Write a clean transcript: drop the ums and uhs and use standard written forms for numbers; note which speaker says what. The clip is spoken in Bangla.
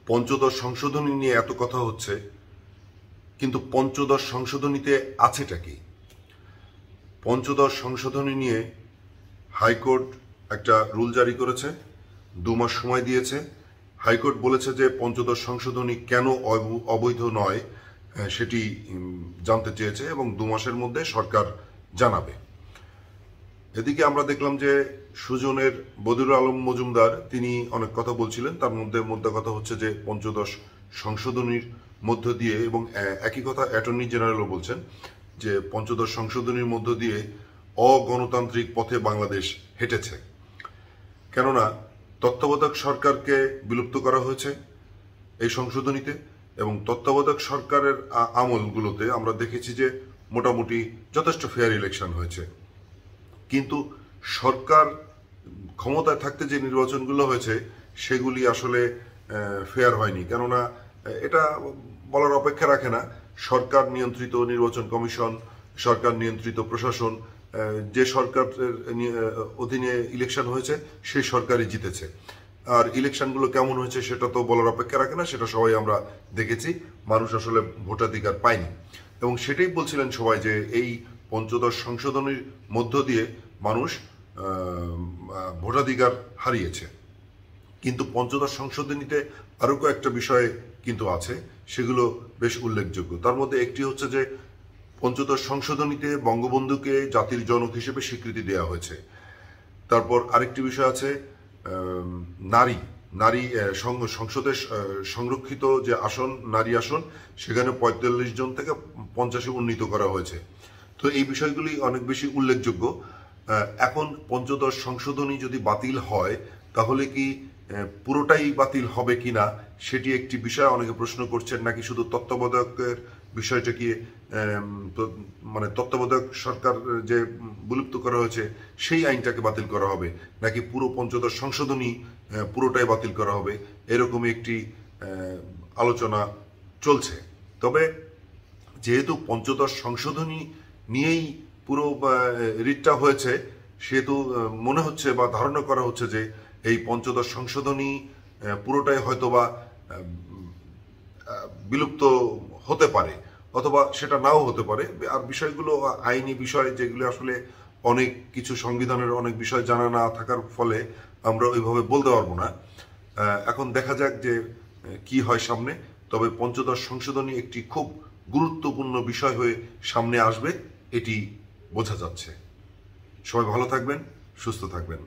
Speaker 1: পঞ্চদশ সংশোধনী নিয়ে এত কথা হচ্ছে, কিন্তু পঞ্চদশ সংশোধনীতে আছেটা কি? পঞ্চদশ সংশোধনী নিয়ে হাইকোর্ট একটা রুল জারি করেছে, 2 মাস সময় দিয়েছে। হাইকোর্ট বলেছে যে পঞ্চদশ সংশোধনী কেন অবৈধ নয় সেটি জানতে চেয়েছে এবং 2 মাসের মধ্যে সরকার জানাবে। এদিকে আমরা দেখলাম যে সুজনের বদিউল আলম মজুমদার তিনি অনেক কথা বলছিলেন, তার মধ্যে কথা হচ্ছে যে পঞ্চদশ সংশোধনীর মধ্য দিয়ে, এবং একই কথা অ্যাটর্নি জেনারেলও বলছেন যে পঞ্চদশ সংশোধনীর মধ্য দিয়ে অগণতান্ত্রিক পথে বাংলাদেশ হেঁটেছে। কেননা তত্ত্বাবধায়ক সরকারকে বিলুপ্ত করা হয়েছে এই সংশোধনীতে, এবং তত্ত্বাবধায়ক সরকারের আমলগুলোতে আমরা দেখেছি যে মোটামুটি যথেষ্ট ফেয়ার ইলেকশন হয়েছে। কিন্তু সরকার ক্ষমতায় থাকতে যে নির্বাচনগুলো হয়েছে সেগুলি আসলে ফেয়ার হয়নি। কেননা এটা বলার অপেক্ষা রাখে না, সরকার নিয়ন্ত্রিত নির্বাচন কমিশন, সরকার নিয়ন্ত্রিত প্রশাসন, যে সরকারের অধীনে ইলেকশন হয়েছে সেই সরকারই জিতেছে। আর ইলেকশনগুলো কেমন হয়েছে সেটা তো বলার অপেক্ষা রাখে না, সেটা সবাই আমরা দেখেছি। মানুষ আসলে ভোটাধিকার পায়নি, এবং সেটাই বলছিলেন সবাই যে এই পঞ্চদশ সংশোধনীর মধ্য দিয়ে মানুষ ভোটাধিকার হারিয়েছে। কিন্তু পঞ্চদশ সংশোধনীতে আরো কয়েকটা বিষয় কিন্তু আছে, সেগুলো বেশ উল্লেখযোগ্য। তার মধ্যে একটি হচ্ছে যে পঞ্চদশ সংশোধনীতে বঙ্গবন্ধুকে জাতির জনক হিসেবে স্বীকৃতি দেওয়া হয়েছে। তারপর আরেকটি বিষয় আছে নারী সংসদে সংরক্ষিত যে আসন, নারী আসন, সেখানে 45 জন থেকে 50-এ উন্নীত করা হয়েছে। তো এই বিষয়গুলি অনেক বেশি উল্লেখযোগ্য। এখন পঞ্চদশ সংশোধনী যদি বাতিল হয় তাহলে কি পুরোটাই বাতিল হবে কিনা সেটি একটি বিষয় অনেকে প্রশ্ন করছেন, নাকি শুধু তত্ত্বাবধায়কের বিষয়টা কি মানে তত্ত্বাবধায়ক সরকার যে বিলুপ্ত করা হয়েছে সেই আইনটাকে বাতিল করা হবে, নাকি পুরো পঞ্চদশ সংশোধনী পুরোটাই বাতিল করা হবে, এরকমই একটি আলোচনা চলছে। তবে যেহেতু পঞ্চদশ সংশোধনী নিয়েই পুরো রিটটা হয়েছে, সেহেতু মনে হচ্ছে বা ধারণা করা হচ্ছে যে এই পঞ্চদশ সংশোধনী পুরোটাই হয়তোবা বিলুপ্ত হতে পারে, অথবা সেটা নাও হতে পারে। আর বিষয়গুলো আইনি বিষয়, যেগুলো আসলে অনেক কিছু সংবিধানের অনেক বিষয় জানা না থাকার ফলে আমরা ওইভাবে বলতে পারবো না। এখন দেখা যাক যে কি হয় সামনে। তবে পঞ্চদশ সংশোধনী একটি খুব গুরুত্বপূর্ণ বিষয় হয়ে সামনে আসবে, এটি বোঝা যাচ্ছে। সবাই ভালো থাকবেন, সুস্থ থাকবেন।